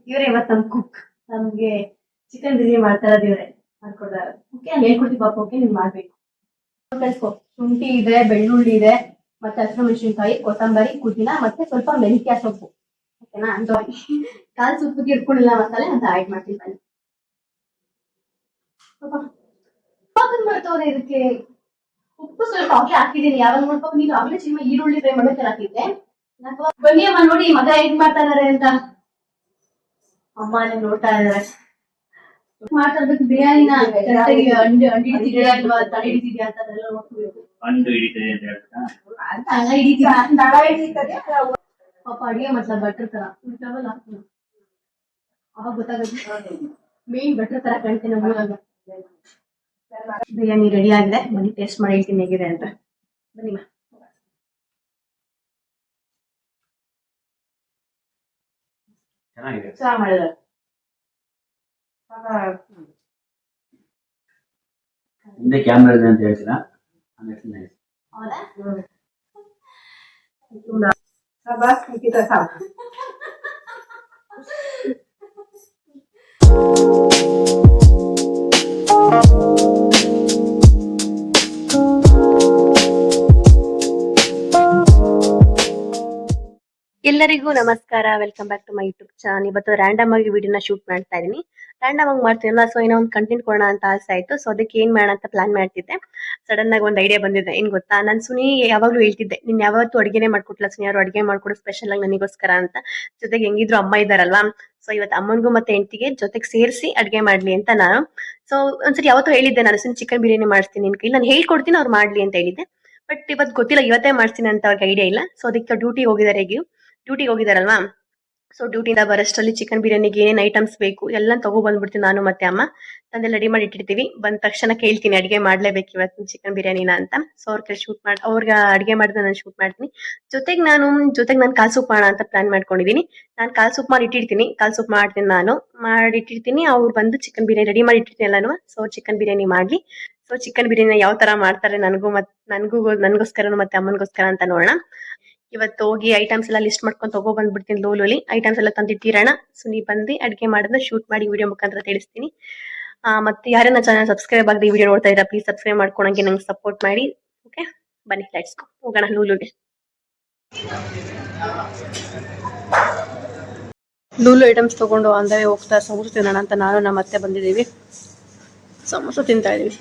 ಇವರೇ ಇವತ್ತು ನಮ್ ಕುಕ್ ನಮ್ಗೆ ಚಿಕನ್ ಬಿರಿಯಾನಿ ಮಾಡ್ತಾರ ಇವ್ರೆ ಮಾಡ್ಕೊಡ್ತಾರ. ಓಕೆ ಹೇಳ್ಕೊಡ್ತೀವಿ ಪಾಪ. ಓಕೆ ನೀವ್ ಮಾಡ್ಬೇಕು. ಕಳ್ಸ್ಕೊ. ಶುಂಠಿ ಇದೆ, ಬೆಳ್ಳುಳ್ಳಿ ಇದೆ, ಮತ್ತೆ ಹಸಿಮೆಣಸಿನಕಾಯಿ, ಕೊತ್ತಂಬರಿ, ಪುದೀನ ಮತ್ತೆ ಸ್ವಲ್ಪ ಮೆಂತ್ಯ ಸೊಪ್ಪು. ಓಕೆನಾ? ಕಾಲ್ ಸೊಪ್ಪಿಗೆ ಇಟ್ಕೊಂಡಿಲ್ಲ ಮಸಾಲೆ ಅಂತ ಆಡ್ ಮಾಡ್ತೀನಿ ಬನ್ನಿ. ಬರ್ತವ್ರೆ ಇದಕ್ಕೆ ಉಪ್ಪು ಸ್ವಲ್ಪ ಆಗ್ಲೇ ಹಾಕಿದೀನಿ. ಯಾವಾಗ ನೋಡ್ಬೇಕು ನೀನು ಆಗ್ಲೇ ಚಿನ್ನ ಈರುಳ್ಳಿ ಫ್ರೈ ಮಾಡೋಕೆ ಹಾಕಿದ್ದೆ. ಬನ್ನಿ ಅಮ್ಮ ನೋಡಿ ಮಗ ಹೇಗ್ ಮಾಡ್ತಾ ಇದಾರೆ ಅಂತ. ಅಮ್ಮ ನೀವು ನೋಡ್ತಾ ಇದಾರೆ ಮಾಡ್ತಾ ಇರ್ಬೇಕು ಬಿರಿಯಾನಿನ. ಅಂಡು ಹಿಡಿತಿದ್ಯಾ ಅಲ್ವಾ, ತಲೆ ಹಿಡಿತಿದ್ಯಾ ಅಂತ ಅದೆಲ್ಲ ನೋಡ್ಕೋಬೇಕು. ಅಂಡು ಹಿಡಿತದೆ ಅಂತ ಹೇಳ್ತಾ ತಳ ಹಿಡಿತದೆ. ಪಾಪ ಅಡಿಗೆ ಮಾಡ್ತಾ ಬಟ್ರ್ ತರ ಇಂಥವೆಲ್ಲ ಹಾಕ್ತೀನಿ. ಅವಾಗ ಗೊತ್ತಾಗುತ್ತೆ ಮೇನ್ ಬಟ್ರ್ ತರ ಕಾಣ್ತೀನಿ ನಮ್ಮೂರಾಗ. ಬಿರಿಯಾನಿ ರೆಡಿ ಆಗಿದೆ, ಬನ್ನಿ ಟೇಸ್ಟ್ ಮಾಡಿ ಹೇಳ್ತೀನಿ ಹೇಗಿದೆ ಅಂತ. ಬನ್ನಿ ಮಾ. ಚೆನ್ನಾಗಿ ಮಾಡಿದ್ದಾರೆ. ಹಿಂದೆ ಕ್ಯಾಮ್ರಾ ಇದೆ ಅಂತ ಹೇಳ್ತೀರಾ? ಎಲ್ಲರಿಗೂ ನಮಸ್ಕಾರ, welcome back to my YouTube channel. ಇವತ್ತು ರ್ಯಾಂಡಮ್ ಆಗಿ ವಿಡಿಯೋನ ಶೂಟ್ ಮಾಡ್ತಾ ಇದೀನಿ. ರ್ಯಾಂಡಮ್ ಆಗಿ ಮಾಡ್ತೀನಲ್ಲ, ಸೊ ಏನೋ ಒಂದು ಕಂಟೆಂಟ್ ಕೊಡೋಣ ಅಂತ ಆಸೆ ಆಯ್ತು. ಸೊ ಅದಕ್ಕೆ ಏನ್ ಮಾಡೋಣ ಅಂತ ಪ್ಲಾನ್ ಮಾಡ್ತಿದ್ದೆ. ಸಡನ್ ಆಗಿ ಒಂದು ಐಡಿಯಾ ಬಂದಿದೆ. ಏನ್ ಗೊತ್ತಾ, ನಾನು ಸುನಿ ಯಾವಾಗ್ಲೂ ಹೇಳ್ತಿದ್ದೆ, ನೀನ್ ಯಾವತ್ತೂ ಅಡಿಗೆನೆ ಮಾಡ್ಕೊಟ್ಲ ಸುನಿ, ಯಾರು ಅಡಿಗೆ ಮಾಡ್ಕೊಡು ಸ್ಪೆಷಲ್ ಆಗಿ ನನಗೋಸ್ಕರ ಅಂತ. ಜೊತೆಗೆ ಹೆಂಗಿದ್ರು ಅಮ್ಮ ಇದಾರಲ್ವಾ, ಸೊ ಇವತ್ತು ಅಮ್ಮನಿಗೂ ಮತ್ತೆ ಹೆಂಡತಿಗೆ ಜೊತೆಗೆ ಸೇರಿಸಿ ಅಡಿಗೆ ಮಾಡ್ಲಿ ಅಂತ ನಾನು. ಸೊ ಒಂದ್ಸರಿ ಯಾವತ್ತೂ ಹೇಳಿದ್ದೆ ನಾನು, ಸುನಿ ಚಿಕನ್ ಬಿರಿಯಾನಿ ಮಾಡ್ತೀನಿ ನಿನ್ ಕೈ, ನಾನು ಹೇಳ್ಕೊಡ್ತೀನಿ ಅವ್ರು ಮಾಡ್ಲಿ ಅಂತ ಹೇಳಿದ್ದೆ. ಬಟ್ ಇವತ್ತು ಗೊತ್ತಿಲ್ಲ ಇವತ್ತೇ ಮಾಡ್ತೀನಿ ಅಂತ ಅವ್ರಿಗೆ ಐಡಿಯಾ ಇಲ್ಲ. ಸೊ ಅದಕ್ಕೆ ಡ್ಯೂಟಿಗೆ ಹೋಗಿದ್ದಾರೆ. ಡ್ಯೂಟಿಗೆ ಹೋಗಿದಾರಲ್ವಾ, ಸೊ ಡ್ಯೂಟಿಯಿಂದ ಬರೋಷ್ಟರಲ್ಲಿ ಚಿಕನ್ ಬಿರಿಯಾನಿಗೆ ಏನೇನ್ ಐಟಮ್ಸ್ ಬೇಕು ಎಲ್ಲ ತಗೋ ಬಂದ್ಬಿಡ್ತೀನಿ ನಾನು ಮತ್ತೆ ಅಮ್ಮ. ತಂದೆಲ್ಲ ರೆಡಿ ಮಾಡಿ ಇಟ್ಟಿರ್ತೀವಿ. ಬಂದ ತಕ್ಷಣ ಕೇಳ್ತೀನಿ ಅಡಿಗೆ ಮಾಡ್ಲೇಬೇಕು ಇವತ್ತು ಚಿಕನ್ ಬಿರಿಯಾನಿನ ಅಂತ. ಸೊ ಅವ್ರ ಶೂಟ್ ಮಾಡಿ ಅವ್ರಿಗೆ ಅಡಿಗೆ ಮಾಡಿದ್ರೆ ನಾನು ಶೂಟ್ ಮಾಡ್ತೀನಿ. ಜೊತೆಗೆ ನಾನು ಕಾಲ್ ಸೂಪ್ ಮಾಡೋಣ ಅಂತ ಪ್ಲಾನ್ ಮಾಡ್ಕೊಂಡಿದೀನಿ. ನಾನು ಕಾಲ್ ಸೂಪ್ ಮಾಡಿ ಇಟ್ಟಿರ್ತೀನಿ, ಕಾಲ್ ಸೂಪ್ ಮಾಡ್ತೀನಿ ನಾನು ಮಾಡಿಟ್ಟಿರ್ತೀನಿ. ಅವ್ರು ಬಂದು ಚಿಕನ್ ಬಿರಿಯಾನಿ ರೆಡಿ ಮಾಡಿ ಇಟ್ಟಿರ್ತೀನಿ ಎಲ್ಲಾನು. ಸೊ ಚಿಕನ್ ಬಿರಿಯಾನಿ ಮಾಡ್ಲಿ. ಸೊ ಚಿಕನ್ ಬಿರಿಯಾನಿ ಯಾವ ತರ ಮಾಡ್ತಾರೆ ನನಗೋಸ್ಕರ ಮತ್ತೆ ಅಮ್ಮನಿಗೋಸ್ಕರ ಅಂತ ನೋಡೋಣ. ಇವತ್ತು ಹೋಗಿ ಐಟಮ್ಸ್ ಎಲ್ಲ ಲಿಸ್ಟ್ ಮಾಡ್ಕೊಂಡು ತಗೋ ಬಂದ್ಬಿಡ್ತೀನಿ. ಲೋಲೋಲಿ ಐಟಮ್ಸ್ ಎಲ್ಲ ತಂದಿಟ್ಟಿರೋಣ. ಸುನಿ ಬಂದು ಅಡಿಗೆ ಮಾಡೋದನ್ನ ಶೂಟ್ ಮಾಡಿ ವಿಡಿಯೋ ಮುಖಾಂತರ ತಿಳಿಸ್ತೀನಿ. ಮತ್ತೆ ಯಾರನ್ನ ಚಾನಲ್ ಸಬ್ಸ್ಕ್ರೈಬ್ ಆಗದೆ ವಿಡಿಯೋ ನೋಡ್ತಾ ಇದ್ದೀರಾ, ಪ್ಲೀಸ್ ಸಬ್ಸ್ಕ್ರೈಬ್ ಮಾಡ್ಕೊಳಂಗೆ ನಂಗೆ ಸಪೋರ್ಟ್ ಮಾಡಿ. ಓಕೆ ಬನ್ನಿ ಲೆಟ್ಸ್ ಗೋ, ಹೋಗೋಣ ಲೂಲುಗೆ. ಲೂಲು ಐಟಮ್ಸ್ ತಗೊಂಡು ಅಂದವೇ ಹೋಗ್ತಾ ಸಮೋಸ ತಿನ್ನೋಣ ಅಂತ ನಾನು ನಮ್ಮ ಅತ್ತೆ ಬಂದಿದ್ದೀವಿ. ಸಮೋಸ ತಿಂತಾ ಇದೀವಿ.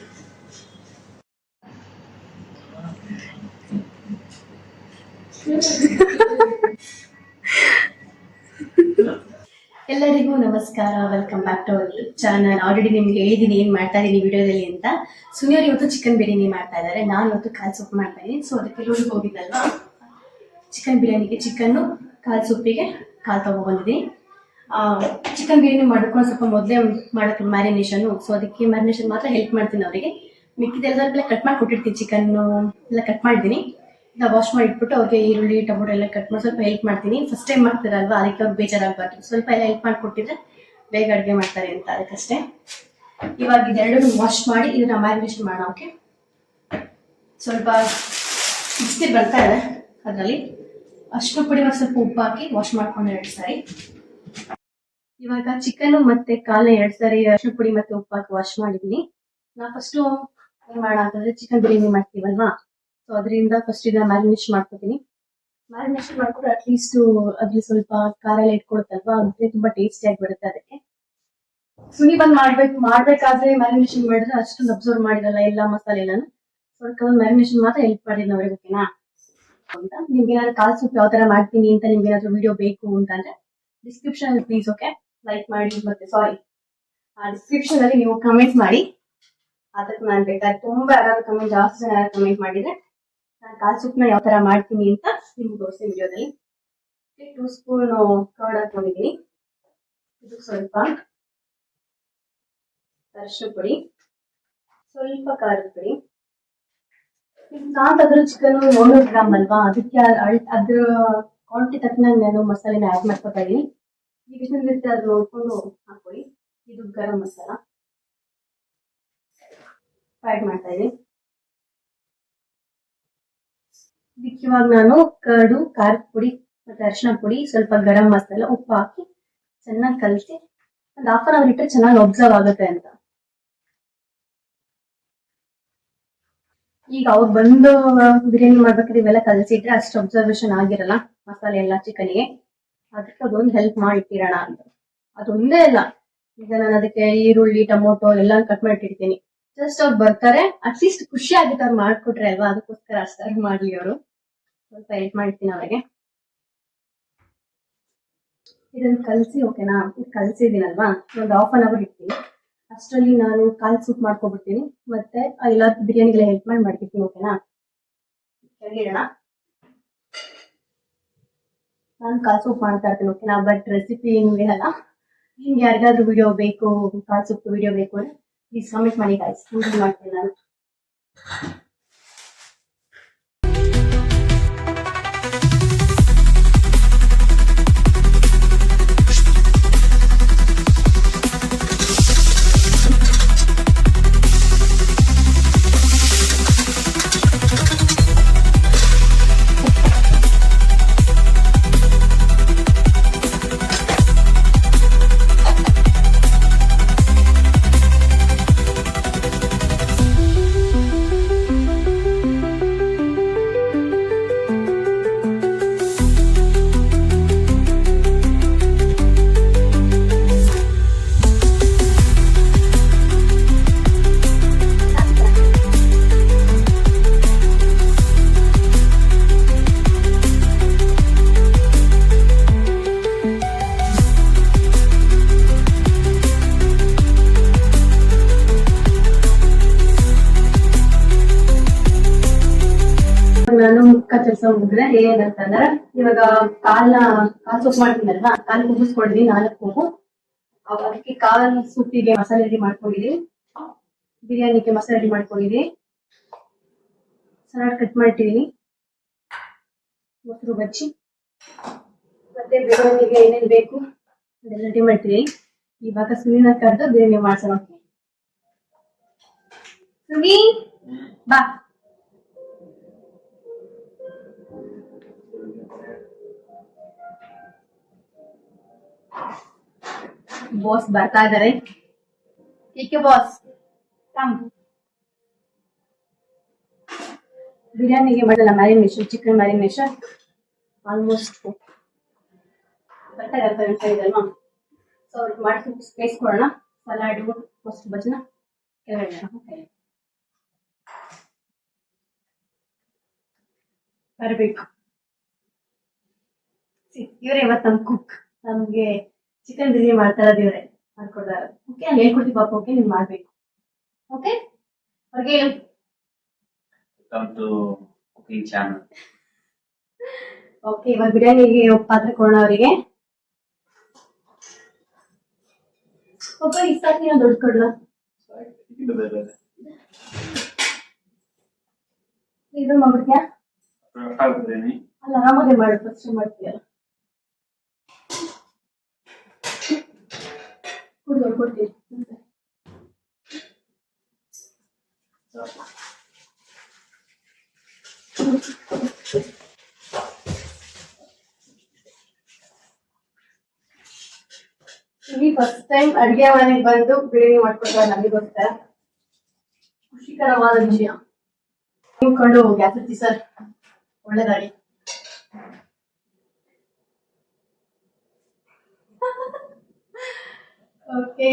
ಎಲ್ಲರಿಗೂ ನಮಸ್ಕಾರ, welcome back to our YouTube channel. Already ನಿಮ್ಗೆ ಹೇಳಿದೀನಿ ಏನ್ ಮಾಡ್ತಾ ಇದೀನಿ ವಿಡಿಯೋದಲ್ಲಿ ಅಂತ. ಸುನಿಯವ್ರು ಇವತ್ತು ಚಿಕನ್ ಬಿರಿಯಾನಿ ಮಾಡ್ತಾ ಇದ್ದಾರೆ, ನಾನು ಇವತ್ತು ಕಾಲ್ ಸೂಪ್ ಮಾಡ್ತಾ ಇದೀನಿ. ಸೊ ಅದಕ್ಕೆ ಲೂರಿಗೆ ಹೋಗಿದ್ದಲ್ವಾ, ಚಿಕನ್ ಬಿರಿಯಾನಿಗೆ ಚಿಕನ್ನು, ಕಾಲ್ ಸೂಪಿಗೆ ಕಾಲ್ ತಗೋ ಬಂದಿದ್ದೀನಿ. ಚಿಕನ್ ಬಿರಿಯಾನಿ ಮಾಡ್ಕೊಂಡು ಸ್ವಲ್ಪ ಮೊದಲೇ ಮಾಡೋಕ್ಕೆ ಮ್ಯಾರಿನೇಷನ್. ಸೊ ಅದಕ್ಕೆ ಮ್ಯಾರಿನೇಷನ್ ಮಾತ್ರ ಹೆಲ್ಪ್ ಮಾಡ್ತೀನಿ ಅವರಿಗೆ. ಮಿಕ್ಕಿದೆಲ್ಲ ಸ್ವಲ್ಪ ಕಟ್ ಮಾಡಿ ಕೊಟ್ಟಿರ್ತೀನಿ. ಚಿಕನ್ ಎಲ್ಲ ಕಟ್ ಮಾಡಿದ್ದೀನಿ, ವಾಶ್ ಮಾಡಿ ಇಟ್ಬಿಟ್ಟು ಅವ್ರಿಗೆ ಈರುಳ್ಳಿ ಟೊಮೊಟೊ ಎಲ್ಲ ಕಟ್ ಮಾಡಿ ಸ್ವಲ್ಪ ಹೆಲ್ಪ್ ಮಾಡ್ತೀನಿ. ಫಸ್ಟ್ ಟೈಮ್ ಮಾಡ್ತಾರಲ್ವಾ, ಅದಕ್ಕೆ ಅವ್ರಿಗೆ ಬೇಜಾರಾಗಬಾರ್ದು. ಸ್ವಲ್ಪ ಎಲ್ಲ ಹೆಲ್ಪ್ ಮಾಡಿಕೊಟ್ಟಿದ್ರೆ ಬೇಗ ಅಡುಗೆ ಮಾಡ್ತಾರೆ ಅಂತ, ಅದಕ್ಕಷ್ಟೇ. ಇವಾಗ ಇದೆರಡನ್ನು ವಾಶ್ ಮಾಡಿ ಇದನ್ನ ಮ್ಯಾರಿನೇಷನ್ ಮಾಡೋಣ. ಓಕೆ, ಸ್ವಲ್ಪ ಬಿಸಿನೀರು ಬರ್ತಾ ಇದೆ, ಅದರಲ್ಲಿ ಅಷ್ಟು ಪುಡಿ ಸ್ವಲ್ಪ ಉಪ್ಪು ಹಾಕಿ ವಾಶ್ ಮಾಡ್ಕೊಂಡು 2 ಸಾರಿ. ಇವಾಗ ಚಿಕನ್ ಮತ್ತೆ ಕಾಲನ್ನ 2 ಸಾರಿ ಅಷ್ಟು ಪುಡಿ ಮತ್ತೆ ಉಪ್ಪು ಹಾಕಿ ವಾಶ್ ಮಾಡಿದೀನಿ. ನಾ ಫಸ್ಟು ಏನ್ ಮಾಡೋಣ ಅಂತಂದ್ರೆ, ಚಿಕನ್ ಬಿರಿಯಾನಿ ಮಾಡ್ತೀವಲ್ವಾ, ಸೊ ಅದರಿಂದ ಫಸ್ಟ್ ಇದನ್ನ ಮ್ಯಾರಿನೇಷನ್ ಮಾಡ್ಕೊತೀನಿ. ಮ್ಯಾರಿನೇಷನ್ ಮಾಡ್ಕೊಂಡ್ರೆ ಅಟ್ಲೀಸ್ಟ್ ಅದ್ರಲ್ಲಿ ಸ್ವಲ್ಪ ಖಾರ ಎಲ್ಲ ಇಟ್ಕೊಡುತ್ತಲ್ವಾ, ಅದಕ್ಕೆ ತುಂಬಾ ಟೇಸ್ಟಿ ಆಗಿ ಬರುತ್ತೆ. ಅದಕ್ಕೆ ಸುನಿ ಬಂದ್ ಮಾಡ್ಬೇಕಾದ್ರೆ ಮ್ಯಾರಿನೇಷನ್ ಮಾಡಿದ್ರೆ ಅಷ್ಟೊಂದು ಅಬ್ಸರ್ವ್ ಮಾಡಿರಲ್ಲ ಎಲ್ಲ ಮಸಾಲೆ ಎಲ್ಲಾನು. ಸೊ ಅದಕ್ಕೆ ಮ್ಯಾರಿನೇಷನ್ ಮಾತ್ರ ಹೆಲ್ಪ್ ಮಾಡಿದ್ನ ಅವ್ರಿಗೆ. ಓಕೆನಾ ಅಂತ ನಿಮ್ಗೆ ಏನಾದ್ರು ಕಾಲ್ ಸೂಪ್ ಯಾವ ತರ ಮಾಡ್ತೀನಿ ಅಂತ ನಿಮ್ಗೆ ಏನಾದ್ರು ವಿಡಿಯೋ ಬೇಕು ಅಂತಂದ್ರೆ ಡಿಸ್ಕ್ರಿಪ್ಷನ್ ಅಲ್ಲಿ ಪ್ಲೀಸ್ ಓಕೆ ಲೈಕ್ ಮಾಡಿ, ಮತ್ತೆ ಡಿಸ್ಕ್ರಿಪ್ಷನ್ ಅಲ್ಲಿ ನೀವು ಕಮೆಂಟ್ ಮಾಡಿ. ಅದಕ್ಕೆ ನಾನು ಬೇಕಾದ್ರೆ ತುಂಬಾ ಯಾರಾದ್ರೂ ಕಮೆಂಟ್ ಜಾಸ್ತಿ ಜನ ಕಮೆಂಟ್ ಮಾಡಿದ್ರೆ ನಾನು ಕಾಲ್ ಸೂಪ್ನ ಯಾವ ತರ ಮಾಡ್ತೀನಿ ಅಂತ ನಿಮ್ಗೆ ತೋರಿಸ್ತೀನಿ ವಿಡಿಯೋದಲ್ಲಿ. 2 ಸ್ಪೂನ್ ಕರ್ಡ್ ಹಾಕೊಂಡಿದ್ದೀನಿ. ಇದು ಸ್ವಲ್ಪ ಅರಿಶಿನ ಪುಡಿ, ಸ್ವಲ್ಪ ಖಾರದ ಪುಡಿ. ಸಾಂತ್ ಅದ್ರ ಚಿಕನ್ 100 ಗ್ರಾಮ್ ಅಲ್ವಾ, ಅದಕ್ಕೆ ಅದ್ರ ಕ್ವಾಂಟಿಟಿ ತಕ್ಕನಾಗಿ ನಾನು ಮಸಾಲೆನ ಆ್ಯಡ್ ಮಾಡ್ಕೊತಾ ಇದೀನಿ. ಈಗ ಇರುತ್ತೆ ಅದ್ರ ನೋಡ್ಕೊಂಡು ಹಾಕೊಳ್ಳಿ. ಇದು ಗರಂ ಮಸಾಲ ಆ್ಯಡ್ ಮಾಡ್ತಾ ಇದೀನಿ. ಇದಕ್ಕೆ ಇವಾಗ ನಾನು ಕರ್ಡು, ಖಾರದ ಪುಡಿ ಮತ್ತೆ ಅರಿಶಿನ ಪುಡಿ, ಸ್ವಲ್ಪ ಗರಂ ಮಸಾಲ, ಉಪ್ಪು ಹಾಕಿ ಚೆನ್ನಾಗಿ ಕಲಸಿ ಒಂದು ಹಾಫ್ ಅನ್ ಅವರ್ ಇಟ್ಟರೆ ಚೆನ್ನಾಗಿ ಅಬ್ಸರ್ವ್ ಆಗುತ್ತೆ ಅಂತ. ಈಗ ಅವ್ರು ಬಂದು ಬಿರಿಯಾನಿ ಮಾಡ್ಬೇಕಾದ್ರೆ ಇವೆಲ್ಲ ಕಲಸಿಟ್ರೆ ಅಷ್ಟು ಅಬ್ಸರ್ವೇಷನ್ ಆಗಿರಲ್ಲ ಮಸಾಲೆ ಎಲ್ಲ ಚಿಕನ್ಗೆ. ಅದಕ್ಕೆ ಅದೊಂದು ಹೆಲ್ಪ್ ಮಾಡಿಟ್ಟಿರೋಣ ಅಂತ. ಅದೊಂದೇ ಅಲ್ಲ, ಈಗ ನಾನು ಅದಕ್ಕೆ ಈರುಳ್ಳಿ ಟೊಮೊಟೊ ಎಲ್ಲ ಕಟ್ ಮಾಡಿಟ್ಟಿರ್ತೀನಿ. ಜಸ್ಟ್ ಅವ್ರು ಬರ್ತಾರೆ, ಅಟ್ಲೀಸ್ಟ್ ಖುಷಿ ಆಗುತ್ತೆ ಅವ್ರು ಮಾಡ್ಕೊಟ್ರೆ ಅಲ್ವಾ, ಅದಕ್ಕೋಸ್ಕರ ಅಷ್ಟಾದ್ರು ಮಾಡ್ಲಿ ಅವರು. ಸ್ವಲ್ಪ ಹೆಲ್ಪ್ ಮಾಡ್ತೀನಿ ಅವ್ರಿಗೆ. ಇದನ್ನ ಕಲಸಿ ಓಕೆನಾ, ಇದು ಕಲಸಿದ್ದೀನಲ್ವಾ, ಒಂದು ಹಾಫ್ ಅನ್ ಅವರ್ ಇಡ್ತೀನಿ. ಅಷ್ಟರಲ್ಲಿ ನಾನು ಕಾಲ್ ಸೂಪ್ ಮಾಡ್ಕೊಬಿಡ್ತೀನಿ, ಮತ್ತೆ ಎಲ್ಲ ಬಿರಿಯಾನಿಗೆಲ್ಲ ಹೆಲ್ಪ್ ಮಾಡ್ಬಿಡ್ತೀನಿ. ಓಕೆನಾ, ಕೆಳಗಿಡೋಣ. ನಾನು ಕಾಲ್ ಸೂಪ್ ಮಾಡ್ತಾ ಇರ್ತೀನಿ ಓಕೆನಾ, ಬಟ್ ರೆಸಿಪಿ ಏನು ಹೇಳಲ್ಲ. ನಿಮ್ಗೆ ಯಾರಿಗಾದ್ರೂ ವಿಡಿಯೋ ಬೇಕು, ಕಾಲ್ ಸೂಪ್ ವಿಡಿಯೋ ಬೇಕು ಅಂದ್ರೆ ಪ್ಲೀಸ್ ಕಮೆಂಟ್ ಮಾಡಿ ಗಾಯ್ಸ್, ಮಾಡ್ತೀನಿ ನಾನು. ನಾನು ಮುಖ ಕೆಲಸ ಮುಗಿದ್ರೆ ಏನಂತಂದ್ರೆ, ಇವಾಗ ಕಾಲ್ ಸೂಪ್ ಮಾಡ್ತೀನಲ್ವಾ, ಕಾಲ್ ಕುದಿಸ್ಕೊಂಡಿದೀನಿ 4 ಕೂಗು. ಅದಕ್ಕೆ ಕಾಲ್ ಸೂಪಿಗೆ ಮಸಾಲೆ ರೆಡಿ ಮಾಡ್ಕೊಂಡಿದೀನಿ, ಬಿರಿಯಾನಿಗೆ ಮಸಾಲೆ ರೆಡಿ ಮಾಡ್ಕೊಂಡಿದೀನಿ, ಸಲಾಡ್ ಕಟ್ ಮಾಡಿಟ್ಟಿದೀನಿ, ಮೊಸರು ಬಜ್ಜಿ, ಮತ್ತೆ ಬಿರಿಯಾನಿಗೆ ಏನೇನು ಬೇಕು ಅದೆಲ್ಲ ರೆಡಿ ಮಾಡ್ತಿದೀನಿ. ಇವಾಗ ಸುನಿನ ಕರೆದು ಬಿರಿಯಾನಿ ಮಾಡ್ಸೋಣ. ಸುನಿ ಬಾ. ಬಾಸ್ ಬರ್ತಾ ಇದಾರೆ. ಏಕೆ ಬಾಸ್, ಕಮ್. ಬಿರಿಯಾನಿಗೆ ಮಾಡಲ್ಲ ಮ್ಯಾರಿನೇಷನ್, ಚಿಕನ್ ಮ್ಯಾರಿನೇಷನ್ ಆಲ್ಮೋಸ್ಟ್ ಕರೆಕ್ಟಾಗಿ ಅರ್ಥ ಆಗ್ತಾ ಇದೆಯಲ್ವಾ. ಸೊ ಅವ್ರಿಗೆ ಮಾಡಿ ಸ್ಪೇಸ್ ಕೊಡೋಣ. ಸಲಾಡು ಮೊಸರು ಬಜ್ಜಿನ ಕೆಳಗಡೆ ಬರಬೇಕು. ಇವರೇ ಇವತ್ತು ನಮ್ ಕುಕ್, ನಮ್ಗೆ ಚಿಕನ್ ಬಿರಿಯಾನಿ ಮಾಡ್ತಾ ಇರೋದು ಇವರೇ ಮಾಡ್ಕೊಡ್ತಾರೆ. ಓಕೆ, ನಾನು ಹೇಳ್ಕೊಡ್ತೀವಿ ಪಾಪ. ಓಕೆ, ನೀವು ಮಾಡ್ಬೇಕು. ಓಕೆ, ಅವ್ರಿಗೆ ಹೇಳು. Cooking channel. ಓಕೆ, ಇವಾಗ ಬಿರಿಯಾನಿಗೆ ಪಾತ್ರೆ ಕೊಡೋಣ ಅವರಿಗೆ. ಪಾಪ ಇಷ್ಟಾಗಿ ನಾವು ದೊಡ್ಡ ಕೊಡ್ಲ ಇದು ಮಾಡ್ಬಿಡ್ತೀಯಾ? ಅಲ್ಲ, ಆರಾಮಾಗೆ ಮಾಡು, ಫಸ್ಟ್ ಮಾಡ್ತೀಯಲ್ಲ. ಕೊಡ್ತೀನಿ. ಇಲ್ಲಿ ಫಸ್ಟ್ ಟೈಮ್ ಅಡ್ಗೆ ಮನೆಗೆ ಬಂದು ಬಿರಿಯಾನಿ ಮಾಡ್ಕೊಡ್ತಾರೆ ನಮಗೋಸ್ಕರ. ಖುಷಿಕರವಾದ ವಿಷಯ. ನೀವು ಕೊಂಡು ಗ್ಯಾಸ್ ಹಚ್ಚಿ ಸರ್, ಒಳ್ಳೆದಾಗಿ. ಓಕೆ,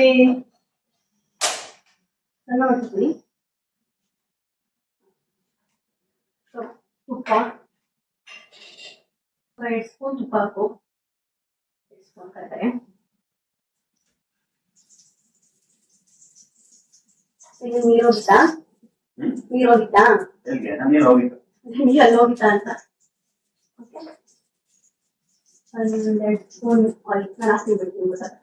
ಸಣ್ಣ ಮಾಡ್ತೀನಿ. ತುಪ್ಪ 2 ಸ್ಪೂನ್ ತುಪ್ಪ ಹಾಕು. 2 ಸ್ಪೂನ್ ಕರೆಕ್ಟಾಗೆ. ಈಗ ನೀರೋಗಿತ್ತಾ ನೀರಲ್ಲಿ ಹೋಗಿತ್ತಾ ಅಂತ. ಓಕೆ, 1 ಸ್ಪೂನ್ ಆಯಿಲ್ ನಾನು ಹಾಕ್ತೀನಿ, ಬಿಡ್ತೀನಿ ಗೊತ್ತಾಗ.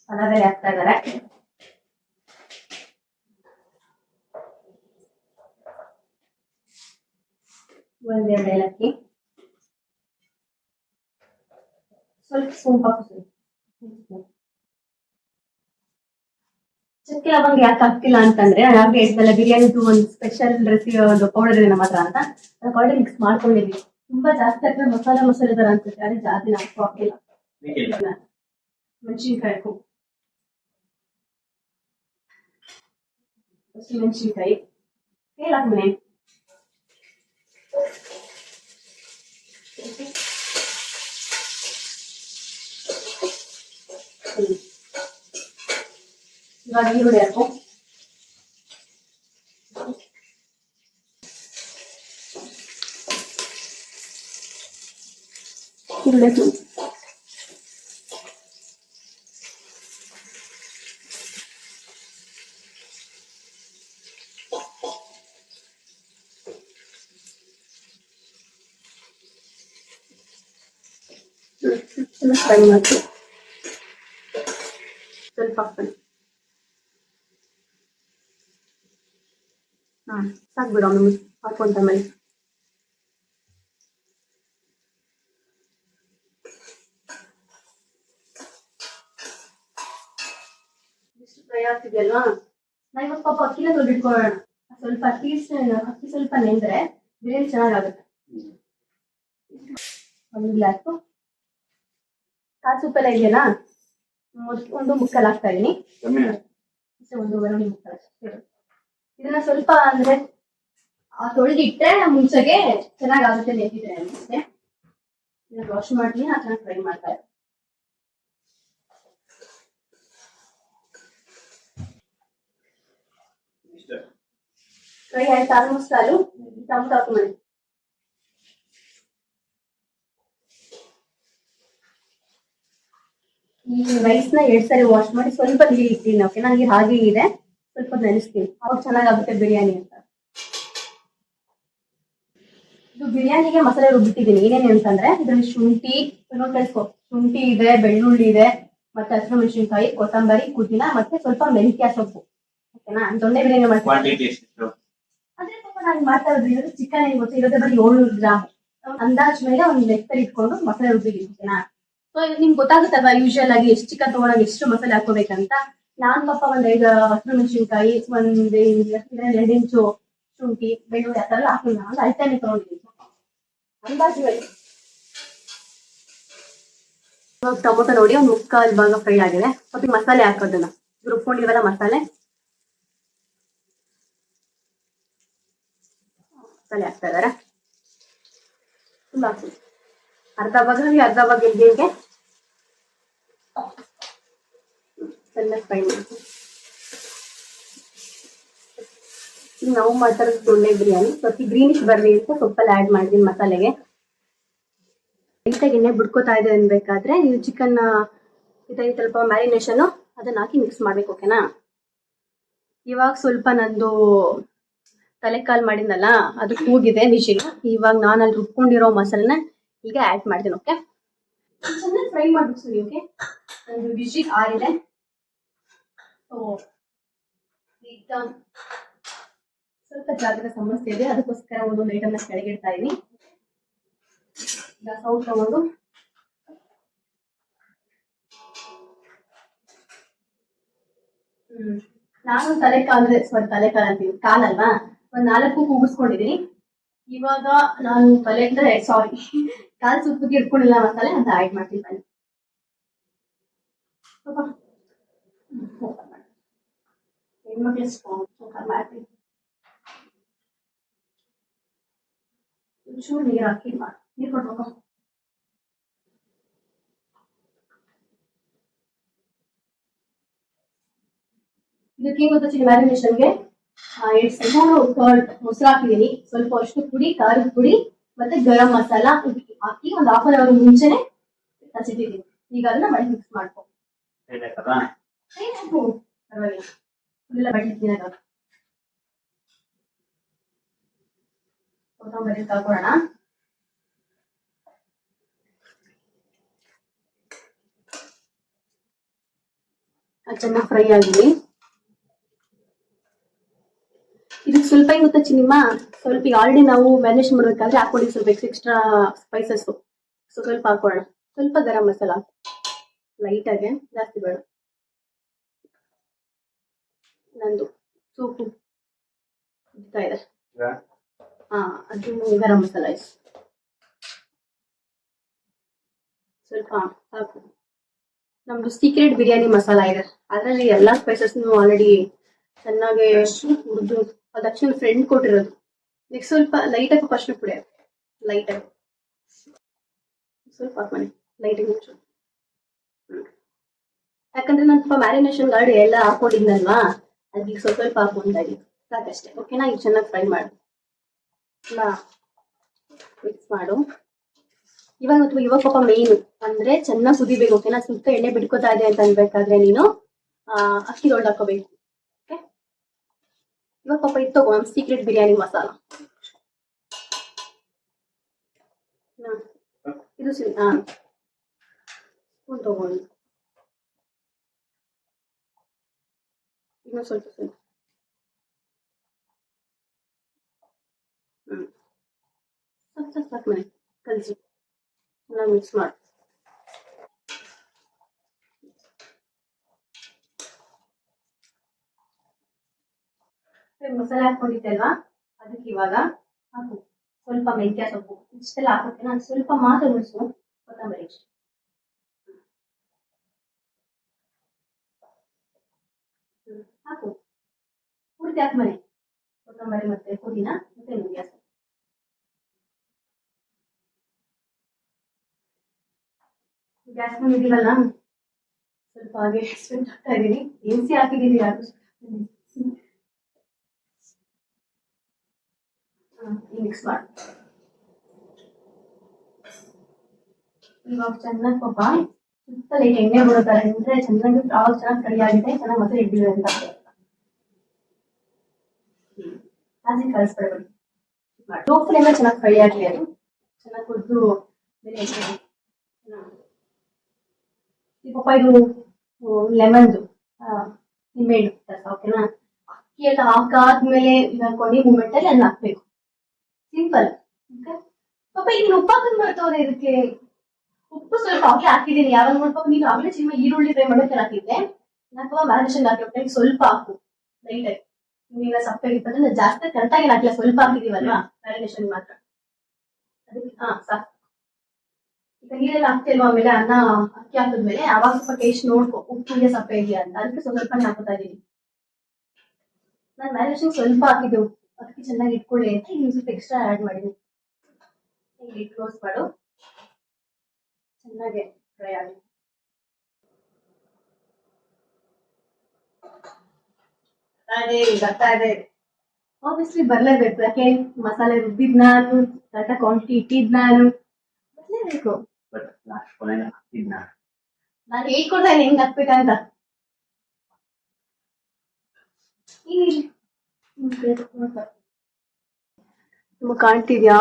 ಪಲಾವ್ ಹಾಕ್ತಾ ಇದಾರೆ. ಒಂದೆರಡು ಏಲಕ್ಕಿ, ಸ್ವಲ್ಪ ಸೋಂಪು ಹಾಕು. ಚಕ್ಕೆ ಲವಂಗ ಯಾಕೆ ಹಾಕ್ತಿಲ್ಲ ಅಂತಂದ್ರೆ ನಾನು ಯಾಕೆ ಹೇಳ್ತಲ್ಲ ಬಿರಿಯಾನಿದು ಒಂದು ಸ್ಪೆಷಲ್ ರೆಸಿಪಿ ಒಂದು ಪೌಡರ್ ಇದೆ ನಮ್ಮ ಹತ್ರ ಅಂತ ಅದಕ್ಕೆ ಆಲ್ರೆಡಿ ಮಿಕ್ಸ್ ಮಾಡ್ಕೊಂಡಿದ್ವಿ. ತುಂಬಾ ಜಾಸ್ತಿ ಹಾಕಿದ್ರೆ ಮಸಾಲೆ ತರ ಅನ್ಸುತ್ತೆ, ಅದೇ ಜಾಸ್ತಿ ನಾವು ಹಾಕಿಲ್ಲ. ಮೆಣಸಿನ್ಕಾಯಿ ಹಾಕು, ಹಸಿಮೆಣಸಿನ್ಕಾಯಿ ಹೇಳಾದ್ಮೇಲೆ ಇವಾಗ ಈರುಳ್ಳಿ ಹಾಕು, ಈರುಳ್ಳಿ ಫ್ರೈ ಮಾಡಿ ಸ್ವಲ್ಪ ಹಾಕ್ತೀನಿ. ಸಾಕ್ಬಿಡು ಆಮೇಲೆ ಹಾಕೊಂತ ಮೇಲೆ ಫ್ರೈ ಆಗ್ತಿದೆಯಲ್ವಾ. ನಾ ಇವಾಗ ಪಾಪ ಅಕ್ಕಿನ ತೊಳೆದಿಟ್ಕೊಳ್ಳೋಣ. ಸ್ವಲ್ಪ ಅಕ್ಕಿ ಸ್ವಲ್ಪ ನೆಂದ್ರೆ ಬಿರಿಯಾನಿ ಚೆನ್ನಾಗಾಗುತ್ತೆ. ಒಂದು ಗ್ಲಾಸು ಕಾಸು ಉಪ್ಪೆಲ್ಲ ಇದೆಯಲ್ಲ, ಒಂದು ಮುಕ್ಕಲ್ ಹಾಕ್ತಾ ಇದೀನಿ. ಒಂದೂವರೆ ಮುಕ್ಕಲ್ ಅಷ್ಟೇ. ಇದನ್ನ ಸ್ವಲ್ಪ ಅಂದ್ರೆ ತೊಳೆದಿಟ್ರೆ ಮುಂಚೆಗೆ ಚೆನ್ನಾಗಾಗುತ್ತೆ ನೆಟ್ಟಿದ್ರೆ ಅನ್ಸುತ್ತೆ. ವಾಶ್ ಮಾಡ್ತೀನಿ, ಆ ಚೆನ್ನಾಗಿ ಫ್ರೈ ಮಾಡ್ತಾರೆ. ಫ್ರೈ ಆಯ್ತು ಆಲ್ಮೋಸ್ಟ್ ಸಾಲು. ಟೊಮೊಟೊ ಹಾಕೊಂಡು ಈ ರೈಸ್ ನ 2 ಸಾರಿ ವಾಶ್ ಮಾಡಿ ಸ್ವಲ್ಪ ನೀರು ಇಡ್ತೀನಿ. ಓಕೆ, ನನಗೆ ಹಾಗೆ ಇದೆ, ಸ್ವಲ್ಪ ನೆನೆಸ್ತೀನಿ, ಅವಾಗ ಚೆನ್ನಾಗಾಗುತ್ತೆ ಬಿರಿಯಾನಿ ಅಂತ. ಇದು ಬಿರಿಯಾನಿಗೆ ಮಸಾಲೆ ರುಬ್ಬಿಟ್ಟಿದ್ದೀನಿ. ಏನೇನು ಅಂತಂದ್ರೆ ಇದ್ರಲ್ಲಿ ಶುಂಠಿ ಇದೆ, ಬೆಳ್ಳುಳ್ಳಿ ಇದೆ, ಮತ್ತೆ ಹಸಿರು ಮೆಣಸಿನಕಾಯಿ, ಕೊತ್ತಂಬರಿ, ಪುದೀನ, ಮತ್ತೆ ಸ್ವಲ್ಪ ಮೆಂತ್ಯ ಸೊಪ್ಪು. ಓಕೆನಾ, ದೊಣ್ಣೆ ಬಿರಿಯಾನಿ ಮಾಡ್ತೀನಿ. ಅದೇ ಸ್ವಲ್ಪ ನಾನು ಮಾಡ್ತಾ ಇರೋದು ಚಿಕನ್ ಏನ್ ಗೊತ್ತಿರೋದೇ ಬರೀ 700 ಗ್ರಾಮ್ ಅಂದಾಜ್ ಮೇಲೆ ಒಂದು ಲೆಕ್ಕದಲ್ಲಿ ಇಟ್ಕೊಂಡು ಮಸಾಲೆ ರುಬ್ಬಿದ್ದೀನಿ. ಓಕೆನಾ, ಸೊ ನಿಮ್ಗೆ ಗೊತ್ತಾಗುತ್ತಲ್ವಾ ಯೂಶುವಲ್ ಆಗಿ ಎಷ್ಟು ಚಿಕನ್ ತಗೊಂಡಾಗ ಎಷ್ಟು ಮಸಾಲೆ ಹಾಕೋಬೇಕಂತ. ನಾನ್ ಪಾಪ 5 ಹಸಿರು ಮೆಣಸಿನಕಾಯಿ, 2 ಇಂಚು ಶುಂಠಿ, ಬೆಳ್ಳುಳ್ಳಿ ಆ ಥರ ಹಾಕಿಲ್ಲ, ಒಂದು ಅಳತೆನೆ ತಗೊಂಡಿದ್ದೀನಿ ಅಂದಾಜು. ಇವಾಗ ಟೊಮೊಟೊ ನೋಡಿ ಒಂದು ಮುಕ್ಕಾಲು ಭಾಗ ಫ್ರೈ ಆಗಿದೆ. ಸ್ವಲ್ಪ ಮಸಾಲೆ ಹಾಕೋದನ್ನ ರುಬ್ಕೊಂಡಿವಲ್ಲ ಮಸಾಲೆ ಹಾಕ್ತಾ ಇದಾರೆ. ತುಂಬಾ ಹಾಕ್ತೀನಿ, ಅರ್ಧ ಭಾಗ ಎಲ್ಗೆ ಚೆನ್ನಾಗಿ ಫ್ರೈ ಮಾಡ್ತೀನಿ. ನಾವು ಮಾಡ್ತಾರ ದೊಣ್ಣೆ ಬಿರಿಯಾನಿ ಸ್ವಲ್ಪ ಗ್ರೀನಿಶ್ ಬರ್ಲಿ ಅಂತ ಸೊಪ್ಪಲ್ಲಿ ಆಡ್ ಮಾಡಿದೀನಿ ಮಸಾಲೆಗೆ. ಎಣ್ಣೆ ಬಿಡ್ಕೋತಾ ಇದೆ ಅನ್ಬೇಕಾದ್ರೆ ನೀವು ಚಿಕನ್ ಸ್ವಲ್ಪ ಮ್ಯಾರಿನೇಷನ್ ಅದನ್ನ ಹಾಕಿ ಮಿಕ್ಸ್ ಮಾಡ್ಬೇಕು. ಓಕೆನಾ, ಇವಾಗ ಸ್ವಲ್ಪ ನಂದು ತಲೆಕಾಲ್ ಮಾಡಿದ್ನಲ್ಲ ಅದು ಕೂಗಿದೆ ವಿಷಿಲ್. ಇವಾಗ ನಾನು ಅಲ್ಲಿ ರುಬ್ಕೊಂಡಿರೋ ಮಸಾಲೆನ ಈಗ ಆಡ್ ಮಾಡ್ತೀನಿ. ಓಕೆ, ಚೆನ್ನಾಗಿ ಫ್ರೈ ಮಾಡ್ಬೇಕು ಸರಿ. ಓಕೆ, ನಂದು ವಿಷಿಲ್ ಆಗಿದೆ. ಸ್ವಲ್ಪ ಜಾಗದ ಸಮಸ್ಯೆ ಇದೆ, ಅದಕ್ಕೋಸ್ಕರ ಒಂದೊಂದು ಐಟಮ್ನ ಕೆಳಗಿಡ್ತಾ ಇದೀನಿ. ಸೌಟ್ ತಗೊಂಡು ನಾನು ತಲೆಕಾಲ್ ಅಂತೀನಿ, ಕಾಲಲ್ವಾ, ಒಂದ್ 4 ಕೂಗಿಸ್ಕೊಂಡಿದೀನಿ. ಇವಾಗ ನಾನು ಕಾಲ್ ಸುತ್ತಿಗೆ ಇಟ್ಕೊಂಡಿಲ್ಲ ಮಸಾಲೆ ಅಂತ ಆಡ್ ಮಾಡ್ತೀನಿ. ಹೆಣ್ಮಕ್ಳು ಮಾಡ್ತೀನಿ. ಒಂಚೂರು ನೀರು ಹಾಕಿ ನೀರು ಕೊಡ್ಬೇಕು. ಇದಕ್ಕೆ ಗೊತ್ತಾ ಮ್ಯಾರಿನೇಷನ್ಗೆ 2 ಸ್ಪೂನ್ ಮೊಸರು ಹಾಕಿದೀನಿ, ಸ್ವಲ್ಪ ಅಷ್ಟು ಪುಡಿ, ಖಾರದ ಪುಡಿ ಮತ್ತೆ ಗರಂ ಮಸಾಲ ಹಾಕಿ ಒಂದು 1/2 ಅವರ್ ಮುಂಚೆನೆ ಹಸಿಟ್ಟಿದ್ದೀನಿ. ಈಗ ಅದನ್ನ ಮಾಡಿ ಮಿಕ್ಸ್ ಮಾಡ್ಕೊ. ಪರವಾಗಿಲ್ಲ, ಬಡಿತೀನಿ. ಕೊತ್ತಂಬರಿ ಹಾಕೋಣ. ಚೆನ್ನಾಗಿ ಫ್ರೈ ಆಗಿದೆ. ಇದಕ್ಕೆ ಸ್ವಲ್ಪ ಏನ್ ಗೊತ್ತಾ ಚಿನಿಮ್ಮ, ಸ್ವಲ್ಪ ಈಗ ಆಲ್ರೆಡಿ ನಾವು ಮ್ಯಾರಿನೇಷನ್ ಮಾಡ್ಬೇಕಾದ್ರೆ ಹಾಕೊಳ್ಳಿ ಸ್ವಲ್ಪ ಎಕ್ಸ್ಟ್ರಾ ಸ್ಪೈಸಸ್. ಸ್ವಲ್ಪ ಹಾಕೋಣ, ಸ್ವಲ್ಪ ಗರಂ ಮಸಾಲ ಲೈಟ್ ಆಗಿ, ಜಾಸ್ತಿ ಬೇಡ. ನಂದು ಸೂಪು ಇಡ್ತಾ ಇದೆ. ಅದು ಗರಂ ಮಸಾಲ ಸ್ವಲ್ಪ ಸಾಕು. ನಮ್ದು ಸೀಕ್ರೆಟ್ ಬಿರಿಯಾನಿ ಮಸಾಲ ಇದೆ, ಅದರಲ್ಲಿ ಎಲ್ಲಾ ಸ್ಪೈಸಸ್ ಆಲ್ರೆಡಿ ಚೆನ್ನಾಗಿ ಹುರಿದು ಅದಕ್ಷಣ ಫ್ರೆಂಡ್ ಕೊಟ್ಟಿರೋದು. ನೆಕ್ಸ್ಟ್ ಸ್ವಲ್ಪ ಲೈಟ್ ಆಗಿ ಫಸ್ಟ್ ಪುಡಿ ಲೈಟ್ ಆಗಿ ಸ್ವಲ್ಪ ಹಾಕಿ ಲೈಟ್ ಆಗಿ ಯಾಕಂದ್ರೆ ನಾನು ಸ್ವಲ್ಪ ಮ್ಯಾರಿನೇಷನ್ ಗಾಡಿ ಎಲ್ಲ ಹಾಕೊಂಡಿದ್ನಲ್ವಾ, ಅದಕ್ಕೆ ಸ್ವಲ್ಪ ಸ್ವಲ್ಪ ಹಾಕೊಂಡಾಗಿ ಸಾಕಷ್ಟೇ. ಓಕೆನಾ? ಈಗ ಚೆನ್ನಾಗಿ ಫ್ರೈ ಮಾಡು, ಮಿಕ್ಸ್ ಮಾಡು. ಇವಾಗ ಪಾಪ ಮೇನ್ ಅಂದ್ರೆ ಚೆನ್ನಾಗಿ ಕುದಿಬೇಕು. ಓಕೆನಾ? ಸುತ್ತ ಎಣ್ಣೆ ಬಿಡ್ಕೋತಾ ಇದೆ ಅಂತ ಅನ್ಬೇಕಾದ್ರೆ ನೀನು ಅಕ್ಕಿ ದೊಡ್ಡ ಹಾಕೋಬೇಕು. ಓಕೆ, ಇವಾಗ ಪಾಪ ಇದು ತಗೋ ನಮ್ ಸೀಕ್ರೆಟ್ ಬಿರಿಯಾನಿ ಮಸಾಲ. ಇದು ಸ್ಪೂನ್ ತಗೊಂಡು ಇನ್ನೂ ಸ್ವಲ್ಪ ಸ್ವಲ್ಪ ಸಾಕು ಮನೆ ಕಲಿಸಿ ಚೆನ್ನಾಗಿ ಮಿಕ್ಸ್ ಮಾಡಿ. ಮಸಾಲೆ ಹಾಕೊಂಡಿದ್ದೆ ಅಲ್ವಾ, ಅದಕ್ಕೆ ಇವಾಗ ಹಾಕು ಸ್ವಲ್ಪ ಮೆಂತ್ಯ ಸೊಪ್ಪು. ಇಷ್ಟೆಲ್ಲ ಹಾಕೋಕೆ ನಾನು ಸ್ವಲ್ಪ ಮಾತ್ರ ಉಳಿಸು ಕೊತ್ತಂಬರಿ ಇಷ್ಟು ಹಾಕು. ಪೂರ್ತಿ ಹಾಕಿ ಮನೆ ಕೊತ್ತಂಬರಿ ಮತ್ತೆ ಪುದೀನ ಮತ್ತೆ ಮೆಂತ್ಯ ಸೊಪ್ಪು. ಗ್ಯಾಸ್ ಮೇಲೆ ಇದೀವಲ್ಲ, ಸ್ವಲ್ಪ ಹಾಗೆ ಸ್ವೆಂಟ್ ಹಾಕ್ತಾ ಇದೀನಿ. ಎನ್ಸಿ ಹಾಕಿದೀನಿ ಯಾರು ಮಿಕ್ಸ್ ಮಾಡಿ. ಇವಾಗ ಚೆನ್ನಾಗಿ ಪಾಪ ಸುತ್ತಲ ಎಣ್ಣೆ ಬಿಡೋತಾರೆ ಅಂದ್ರೆ ಚೆನ್ನಾಗಿ ಫ್ರಾವ್ ಚೆನ್ನಾಗಿ ಫ್ರೈ ಆಗಿದೆ, ಚೆನ್ನಾಗಿ ಮತ್ತೆ ಇಡ್ಡಿವೆ ಅಂತ ಹಾಗೆ ಕಳಿಸ್ಬಿಡ್ಬೇಡಿ. ಲೋ ಫ್ಲೇಮ್ ಚೆನ್ನಾಗಿ ಫ್ರೈ ಆಗಲಿ, ಅದು ಚೆನ್ನಾಗಿ ಕುದ್ದು ಬೆಲೆ ಪಾಪ ಇದು ಲೆಮನ್ದು ನಿಂಬೆಹಣ್ಣು ರಸ. ಓಕೆನಾ? ಅಕ್ಕಿ ಎಲ್ಲ ಹಾಕಾದ್ಮೇಲೆ ಕೊನೆ ಮೂಮೆಂಟ್ ಅಲ್ಲಿ ಅದನ್ನ ಹಾಕ್ಬೇಕು. ಸಿಂಪಲ್. ಪಾಪ ಈಗ ಉಪ್ಪು ಹಾಕದ್ ಮಾಡ್ತವ್ರೆ ಇದಕ್ಕೆ. ಉಪ್ಪು ಸ್ವಲ್ಪ ಹಾಕಿದೀನಿ. ಯಾವಾಗ ನೋಡ್ಬೇಕು ನೀನು ಆಗ್ಲೇ ಚಿನ್ನ ಈರುಳ್ಳಿ ಫ್ರೈ ಮಾಡೋಕೆ ಹಾಕಿದ್ದೆ, ಅಥವಾ ಮ್ಯಾರಿನೇಷನ್ ಹಾಕಿ ಸ್ವಲ್ಪ ಹಾಕು ಲೈಟ್ ಆಗಿ. ನೀವೆಲ್ಲ ಸಪ್ಪಗಿತ್ತಂದ್ರೆ ಜಾಸ್ತಿ ಕರೆಕ್ಟಾಗಿ ಹಾಕಿಲ್ಲ, ಸ್ವಲ್ಪ ಹಾಕಿದೀವಲ್ವಾ ಮ್ಯಾರಿನೇಷನ್ ಮಾತ್ರ. ಅದಕ್ಕೆ ಸಾಕು. ಈಗ ನೀರೆಲ್ಲ ಹಾಕ್ತಿಲ್ವಾ ಆಮೇಲೆ ಅನ್ನ ಅಕ್ಕಿ ಹಾಕಿದ್ಮೇಲೆ ಅವಾಗ ಸ್ವಲ್ಪ ಟೇಸ್ಟ್ ನೋಡ್ಕೊ ಉಪ್ಪಿಗೆ ಸಪ್ಪೆ ಇದೆಯಾ ಅಂತ. ಅದಕ್ಕೆ ಸ್ವಲ್ಪನೇ ಹಾಕೋತಾ ಇದೀನಿ. ನಾನು ಮ್ಯಾರಿನೇಷನ್ ಸ್ವಲ್ಪ ಹಾಕಿದ್ದೆ ಉಪ್ಪು, ಅದಕ್ಕೆ ಚೆನ್ನಾಗಿ ಇಟ್ಕೊಳ್ಳಿ ಅಂತ ಈಗ ಸ್ವಲ್ಪ ಎಕ್ಸ್ಟ್ರಾ ಆ್ಯಡ್ ಮಾಡಿದ್ದೀನಿ. ಇಲ್ಲಿ ಕ್ಲೋಸ್ ಮಾಡು, ಚೆನ್ನಾಗಿ ಫ್ರೈ ಆಗಿ. ಅದೇ ಬರ್ತಾ ಇದೆ. ಆಬ್ವಿಯಸ್ಲಿ ಬರ್ಲೇಬೇಕು, ಯಾಕೆ ಮಸಾಲೆ ರುಬ್ಬಿದ್ ನಾನು, ಕರೆಕ್ಟಾಗಿ ಕ್ವಾಂಟಿಟಿ ಇಟ್ಟಿದ್ ನಾನು, ಬರ್ಲೇಬೇಕು. ನಾನು ಹೇಳ್ಕೊಡ್ತಾ ಇದ್ದೀನಿ ಹೆಂಗ್ ಹಾಕ್ಬೇಕಂತ. ನಿಮ್ಗೆ ಕಾಣ್ತಿದ್ಯಾ?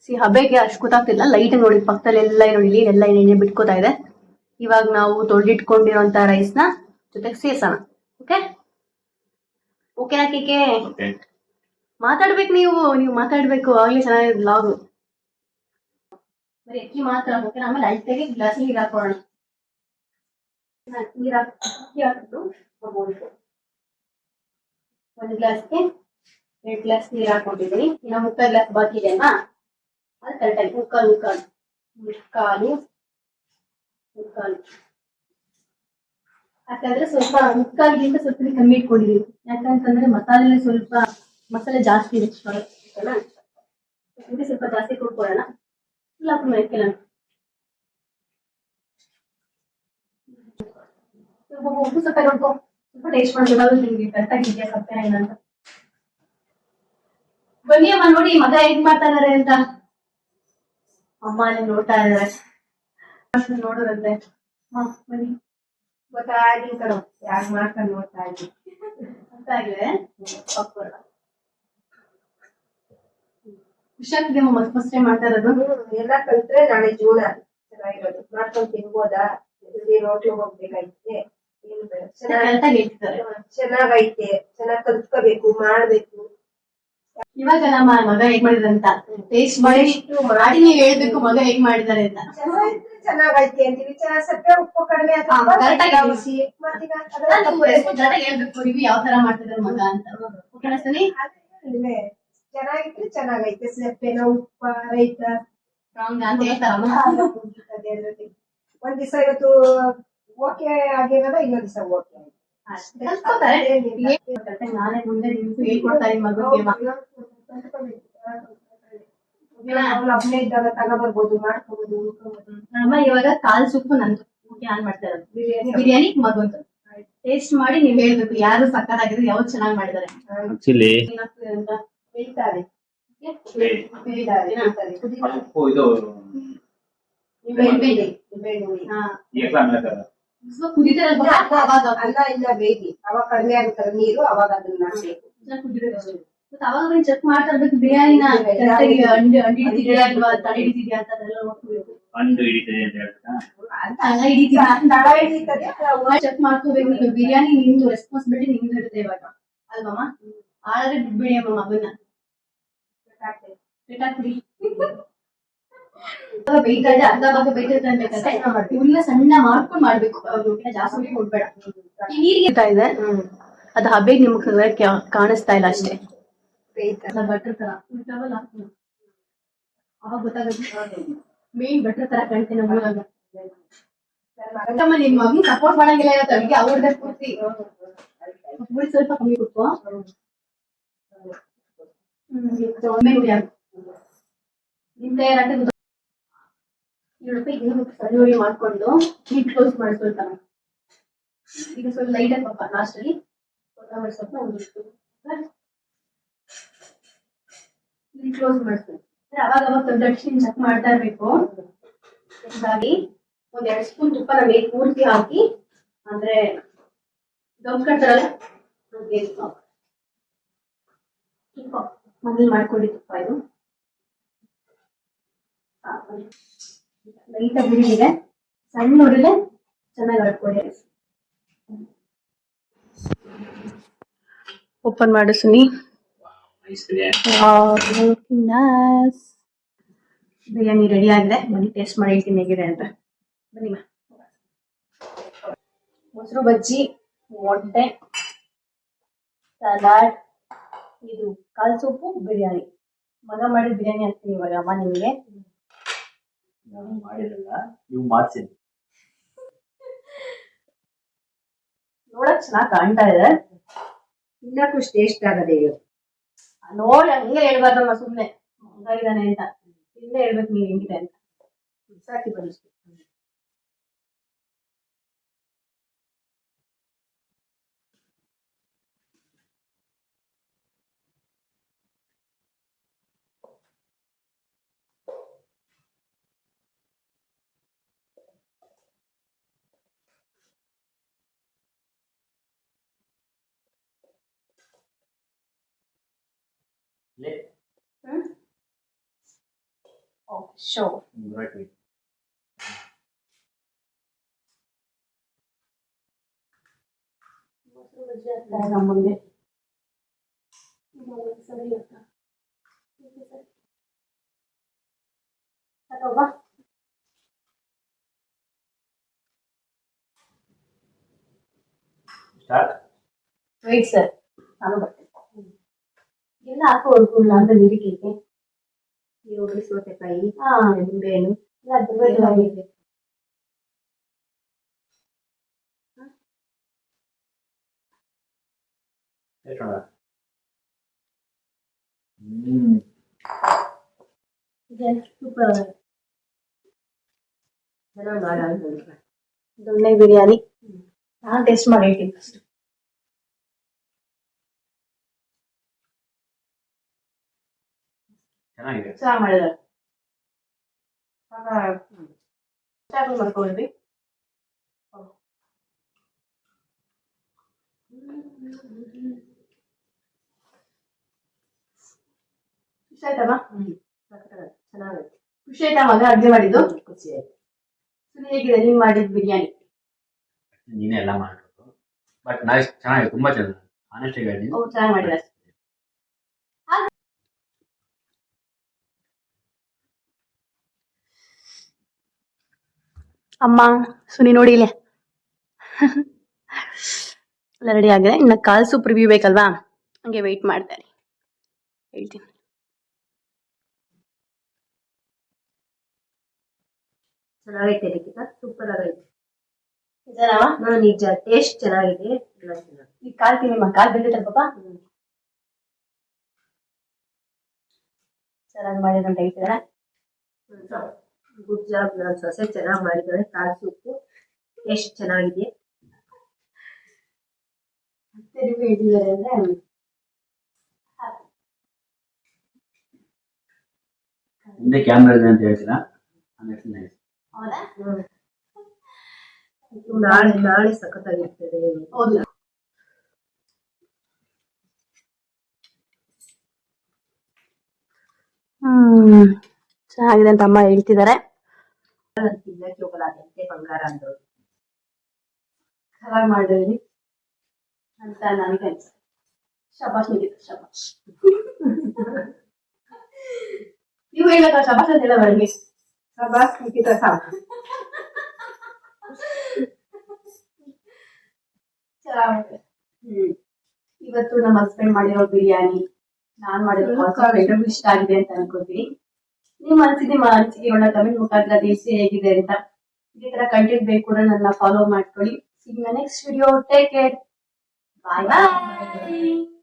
ಹಬೆಗೆ ಅಷ್ಟು ಗೊತ್ತಾಗ್ತಿಲ್ಲ, ಲೈಟ್ ನೋಡಿ ಪಕ್ಕದಲ್ಲಿ ಎಲ್ಲ ನೋಡಿ ಎಲ್ಲ ಎಣ್ಣೆ ಬಿಟ್ಕೋತಾ ಇದೆ. ಇವಾಗ ನಾವು ತೊಳೆದಿಟ್ಕೊಂಡಿರೋಂತ ರೈಸ್ ನ ಜೊತೆಗೆ ಸೇರ್ಸೋಣ. ಓಕೆ ಓಕೆನಾ ಕೇಕೆ? ಮಾತಾಡ್ಬೇಕು, ನೀವು ಮಾತಾಡ್ಬೇಕು, ಆಗ್ಲಿ ಚೆನ್ನಾಗಿದೆ ಬ್ಲಾಗು. ಬರೀ ಅಕ್ಕಿ ಮಾತ್ರ. ಓಕೆನಾ? ಆಮೇಲೆ ಅಳ್ತೆಗೆ ಗ್ಲಾಸ್ ನೀರು ಹಾಕೋಣ. ನೀರು ಅಕ್ಕಿ ಹಾಕಿಟ್ಟು ಒಂದು ಗ್ಲಾಸ್ಗೆ 2 ಗ್ಲಾಸ್ ನೀರು ಹಾಕೊಂಡಿದ್ದೀನಿ. ಇನ್ನು 3 ಗ್ಲಾಸ್ ಬಾಕಿ ಇದೆ ಅಲ್ವಾ, ಅದು ಕರೆಕ್ಟಾಗಿ ಮುಕ್ಕಾಲು ಯಾಕಂದ್ರೆ ಸ್ವಲ್ಪ ಮುಕ್ಕಾಲಿಗಿಂತ ಸ್ವಲ್ಪ ಕಮ್ಮಿ ಇಟ್ಕೊಂಡಿದೀವಿ. ಯಾಕಂತಂದ್ರೆ ಮಸಾಲೆ ಜಾಸ್ತಿ ಇದೆ, ಸ್ವಲ್ಪ ಜಾಸ್ತಿ ಕೊಡ್ಕೊಳ್ಳೋಣ. ಇಲ್ಲ ಕೆಲವು ಉಪ್ಪು ಸಪ್ಪೆ ನೋಡ್ಕೊ, ಸ್ವಲ್ಪ ಟೇಸ್ಟ್ ಮಾಡ್ಬೇಕಾದ್ರು ನಿಮ್ಗೆ ಕರೆಕ್ಟಾಗಿ ಇದೆಯಾ ಸಪ್ಪೆ ಏನಂತ. ಬನ್ನಿ ಅಮ್ಮ, ನೋಡಿ ಮಗ ಹೇಗ್ ಮಾಡ್ತಾ ಇದಾರೆ ಅಂತ. ಅಮ್ಮ ಅಲ್ಲಿ ನೋಡ್ತಾ ಇದಾರೆ, ನೋಡೋದಂತೆ. ಬನ್ನಿ. ಗೊತ್ತಾಗ್ಲಿ ಕಣೋ ಯಾರು ಮಾಡ್ಕೊಂಡು ನೋಡ್ತಾ ಇದ್ವಿ. ಗೊತ್ತಾಗಿದೆ. ಖುಷಿಯಾಗ್ತಿದೆ ಫಸ್ಟ್ ಟೈಮ್ ಮಾಡ್ತಾ ಇರೋದು. ಎಲ್ಲ ಕಲ್ತ್ರೆ ನಾಳೆ ಜೀವನ ಚೆನ್ನಾಗಿರೋದು. ಮಾಡ್ಕೊಂಡು ತಿನ್ಬೋದಾ? ಹೋಟ್ಲಿಗೆ ಹೋಗ್ಬೇಕಾಯ್ತೆ. ಚೆನ್ನಾಗೈತೆ, ಚೆನ್ನಾಗಿ ಕಲ್ತ್ಕೋಬೇಕು, ಮಾಡ್ಬೇಕು. ಇವಾಗ ನಮ್ಮ ಮಗ ಹೇಗ್ ಮಾಡಿದ್ರಂತ ಟೇಸ್ಟ್ ಮಾಡಿ ನೀವು ಹೇಳ್ಬೇಕು ಮಗ ಹೇಗ್ ಮಾಡಿದಾರೆ ಅಂತ. ಚೆನ್ನಾಗೈತಿ ಅಂತೀವಿ, ಸಪ್ಪೆ ಉಪ್ಪು ಕಡಿಮೆ ಹೇಳ್ಬೇಕು ರಿವ್ಯೂ ಯಾವ ತರ ಮಾಡ್ತಿದ್ರು ಮಗ ಅಂತ. ಓಕೆನಾ ಸನಿ? ಚೆನ್ನಾಗಿದ್ರೆ ಚೆನ್ನಾಗೈತೆ, ಸಪ್ಪೆನ ಉಪ್ಪ ರೈತ ಅಂತ ಹೇಳ್ತಾರಮ್ಮ. ಒಂದ್ ದಿವಸ ಇವತ್ತು ಓಕೆ ಆಗಿರೋದ, ಇನ್ನೊಂದ್ ದಿವಸ ಓಕೆ ನಾನೇ ಮುಂದೆ ನಿಮ್ಗೂ ಹೇಳ್ಕೊಡ್ತಾರೆ ಮಗುಗೆ. ಹಬ್ಬನೇ ಇದ್ದಾಗ ತಗೋಬರ್ಬೋದು, ಮಾಡ್ಕೋಬಹುದು. ನಮ್ಮ ಇವಾಗ ಕಾಲ್ ಸೂಪು ನಂದು ಆನ್ ಮಾಡ್ತಾ ಇರೋದು, ಬಿರಿಯಾನಿ ಮಗುಂದು. ಟೇಸ್ಟ್ ಮಾಡಿ ನೀವ್ ಹೇಳ್ಬೇಕು ಯಾರು ಸಕ್ಕತ್ತಾಗಿದ್ರೆ ಯಾವ್ದು ಚೆನ್ನಾಗಿ ಮಾಡಿದಾರೆ ಅಂತ ಹೇಳ್ತಾರೆ. ಅಲ್ಲ ಇಲ್ಲ ಬೇಗಿ ಅವಾಗ ಕಡಿಮೆ ಆಗುತ್ತಲ್ಲ ನೀರು, ಅವಾಗ ಅದನ್ನ ಅವಾಗ ಚೆಕ್ ಮಾಡ್ತಾ ಇರ್ಬೇಕು ಬಿರಿಯಾನಿನ ಅಂಡಿ ಹಿಡಿತಿದ್ಯಾ ಅಲ್ವಾ, ತಲೆ ಹಿಡಿತಿದ್ಯಾ ಅಂತ ಅದೆಲ್ಲ ನೋಡ್ಕೋಬೇಕು. ಚೆಕ್ ಮಾಡ್ಕೋಬೇಕು. ನೀವು ಬಿರಿಯಾನಿ ನಿಮ್ದು ರೆಸ್ಪಾನ್ಸಿಬಿಲಿಟಿ ನಿಮ್ದು ಇರುತ್ತೆ ಇವಾಗ ಅಲ್ವಮ್ಮ. ಆದ್ರೆ ಬಿಡ್ಬೇಡಿ ಅಮ್ಮ ಮಗನ್ನ ಬೈತಾರೆ, ಅರ್ಧ ಭಾಗ ಬೈತೈತೆ ಅನ್ಬೇಕಾದ್ರೆ ಇವನ್ನ ಸಣ್ಣ ಮಾಡ್ಕೊಂಡ್ ಮಾಡ್ಬೇಕು, ಜಾಸ್ತಿ ಕೊಡ್ಬೇಡ. ಈ ನೀರಿಗೆ ಇದೆ ಅದು ಹಬ್ಬಿಗೆ ನಿಮ್ಗೆ ಕಾಣಿಸ್ತಾ ಇಲ್ಲ ಅಷ್ಟೇ, ಬಟ್ರ್ ತರ ಅವಾಗ ಗೊತ್ತಾಗುತ್ತೆ. ಮೇನ್ ಬಟ್ರ್ ತರ ಕಾಣ್ತೀನಿ ನಮ್ಮ ನಿಮ್ ಮಗನ್ ಸಪೋರ್ಟ್ ಮಾಡಂಗಿಲ್ಲ ಇವತ್ತು ಅಡ್ಗೆ ಅವ್ರದ್ದೇ ಪೂರ್ತಿ. ಸ್ವಲ್ಪ ಕಮ್ಮಿ ಕೊಟ್ಟು ಸರಿ ಮಾಡ್ಕೊಂಡು ಹೀಟ್ ಕ್ಲೋಸ್ ಮಾಡ್ಕೊಳ್ತಾನೆ. ಈಗ ಸ್ವಲ್ಪ ಲೈಟ್ ಆಗಿ ಪಾಪ ಲಾಸ್ಟ್ ಅಲ್ಲಿ ಕೊತ್ತಂಬರಿ ಸ್ವಲ್ಪ ಕ್ಲೋಸ್ ಮಾಡ್ತೀನಿ. ಅವಾಗ ಅವಾಗ ದಕ್ಷಿಣ ಚೆಕ್ ಮಾಡ್ತಾ ಇರ್ಬೇಕು. ಹೀಗಾಗಿ ಒಂದ್ 2 ಸ್ಪೂನ್ ತುಪ್ಪ ನಮಗೆ ಪೂರ್ತಿ ಹಾಕಿ, ಅಂದ್ರೆ ದಮ್ ಕಟ್ಟಾರಲ್ಲ ತುಪ್ಪ ಮನೇಲಿ ಮಾಡ್ಕೊಳ್ಳಿ. ತುಪ್ಪ ಇದು ಲೈಟ್ ಬಿಡಿದೆ, ಸಣ್ಣ ಉರಿಲೆ ಚೆನ್ನಾಗಿ ಹಡ್ಕೊಳ್ಳಿ. ಓಪನ್ ಮಾಡು ಸುನಿ. ಬಿರಿಯಾನಿ ರೆಡಿ ಆಗಿದೆ, ಬನ್ನಿ ಟೇಸ್ಟ್ ಮಾಡಿ ಹೇಳ್ತೀನಿ ಹೇಗಿದೆ ಅಂತ. ಬನ್ನಿ ಮೊಸರು ಬಜ್ಜಿ, ಮೊಟ್ಟೆ, ಸಲಾಡ್, ಇದು ಕಾಲ್ ಸೂಪು, ಬಿರಿಯಾನಿ. ಮಗ ಮಾಡಿದ ಬಿರಿಯಾನಿ ಹಾಕ್ತೀನಿ ಇವಾಗ ಅಮ್ಮ ನಿಮಗೆ. ನೋಡಕ್ ಚೆನ್ನಾಗ್ ಕಾಣ್ತಾ ಇದೆ, ಇನ್ನೂ ಟೇಸ್ಟ್ ಆಗದೆ. ನೋಡಿ ಹಂಗೆ ಹೇಳ್ಬಾರ್ದಮ್ಮ, ಸುಮ್ನೆ ಮಗ ಇದ್ದಾನೆ ಅಂತ ಇಲ್ಲೇ ಹೇಳ್ಬೇಕು ನೀವ್ ಹೆಂಗಿದೆ ಅಂತ. ಸಾಕಿ ಬನ್ನಿ. Oh, sure. Right. ನಮ್ಮಂಗೆ ವೇಟ್ ಸರ್, ನಾನು ಬರ್ತೇನೆ. ಎಲ್ಲ ಹಾಕೋಬೇಕು ಅಂತ ನಿರೀಕ್ಷೆಗೆ. ಈರುಳ್ಳಿ, ಸೌತೆಕಾಯಿ, ನಿಂಬೆಹಣ್ಣು ಸೂಪರ್. ದೊಣ್ಣೆ ಬಿರಿಯಾನಿ ನಾನು ಟೇಸ್ಟ್ ಮಾಡಿ ಹೇಳ್ತೀನಿ ಫಸ್ಟ್. ಚೆನ್ನಾಗಿ ಮಾಡಿದ್ದಾರೆ. ಮಾಡ್ಕೊಳ್ರಿ. ಖುಷಿ ಆಯ್ತಮ್ಮ? ಚೆನ್ನಾಗೈತೆ. ಖುಷಿ ಆಯ್ತಾ ಮಗ ಅಡ್ಗೆ ಮಾಡಿದ್ದು? ಖುಷಿ ಆಯ್ತು. ಹೇಗಿದೆ ನೀನ್ ಮಾಡಿದ್ ಬಿರಿಯಾನಿ? ನೀನೇ ಎಲ್ಲ ಮಾಡಿರೋದು, ಬಟ್ ನೈಸ್, ಚೆನ್ನಾಗಿದೆ, ತುಂಬಾ ಚೆನ್ನಾಗಿದೆ. ಆನೆಸ್ಟ್ ಆಗಿ ಹೇಳಿ, ಚೆನ್ನಾಗಿ ಮಾಡಿದ್ದಾರೆ. ಅಮ್ಮ ಸುನಿ ನೋಡಿ ಇಲ್ಲಿ ಎಲ್ಲ ರೆಡಿ ಆಗಿದೆ. ಇನ್ನು ಕಾಲ್ ಸೂಪ್ ರಿವ್ಯೂ ಬೇಕಲ್ವಾ, ಹಂಗೆ ವೆಯ್ಟ್ ಮಾಡ್ತಾರೆ, ಹೇಳ್ತೀನಿ. ಚೆನ್ನಾಗೈತೆ ನಿಖಿತಾ, ಸೂಪರ್ ಆಗೈತೆ. ನಿಜನಾ? ನಿಜ, ಟೇಸ್ಟ್ ಚೆನ್ನಾಗಿದೆ. ಎಲ್ಲ ಚೆನ್ನಾಗಿದೆ. ಈ ಕಾಲ್ ತಿನ್ನಿಮ್ಮ, ಕಾಲ್ ಬೆಂದಿತ್ತಲ್ಲ ಪಾಪ. ಚೆನ್ನಾಗಿ ಮಾಡಿದ್ರು ಅಂತ ಹೇಳ್ತಿದಾರೆ. ಗುಡ್ ಜಾಬ್, ನಾನು ಸೊಸೆ ಚೆನ್ನಾಗಿ ಮಾಡಿದ್ದಾರೆ. ಕಾಲ್ ಸೂಪು ಟೇಸ್ಟ್ ಚೆನ್ನಾಗಿದೆ. ಮತ್ತೆ ರಿವ್ಯೂ ಹೇಳಿದ್ದಾರೆ ಅಂದ್ರೆ ಹಿಂದೆ ಕ್ಯಾಮ್ರಾ ಇದೆ ಅಂತ ಹೇಳ್ತೀರಾ? ಹೌದಾ? ನಾಳೆ ಸಖತ್ತಾಗಿರ್ತದೆ. ಹೌದು. ಚೆನ್ನಾಗಿದೆ ಅಂತ ಅಮ್ಮ ಹೇಳ್ತಿದ್ದಾರೆ. ತಿನ್ನಕ್ಕೆ ಹೋಗಲ್ಲ, ಅದಕ್ಕೆ ಬಂಗಾರ ಅಂದ್ರು. ಖರಾಬ್ ಮಾಡಿದ್ರಿ ಅಂತ ನನಗೆ ಅನ್ಸುತ್ತೆ. ಶಬಾಷ್ ನಿಖಿತ, ಶಬಾಷ್. ನೀವು ಹೇಳ್ಬೇಕ ಶಬಾಷ್ ಅಂತ ಹೇಳ ಬೆಳಗ್ಗೆ. ಸಬಾಸ್ ನಿಖಿತಾ ಸಾಕು. ಚೆನ್ನಾಗಿದೆ. ಇವತ್ತು ನಮ್ಮ ಹಸ್ಬೆಂಡ್ ಮಾಡಿರೋ ಬಿರಿಯಾನಿ, ನಾನ್ ಮಾಡಿರೋ ಎಲ್ರಿಗೂ ಇಷ್ಟ ಆಗಿದೆ ಅಂತ ಅನ್ಕೋತೀನಿ. ನಿಮ್ಮ ಅನಿಸಿಕೆ ಒಳ್ಳೆ ಕಮೆಂಟ್ ಮುಖಾಂತರ ತಿಳಿಸಿ ಹೇಗಿದೆ ಅಂತ. ಇದೇ ತರ ಕಂಟೆಂಟ್ ಬೇಕು ಕೂಡ ನನ್ನ ಫಾಲೋ ಮಾಡ್ಕೊಳ್ಳಿ. See you in the next video. Take care. Bye bye.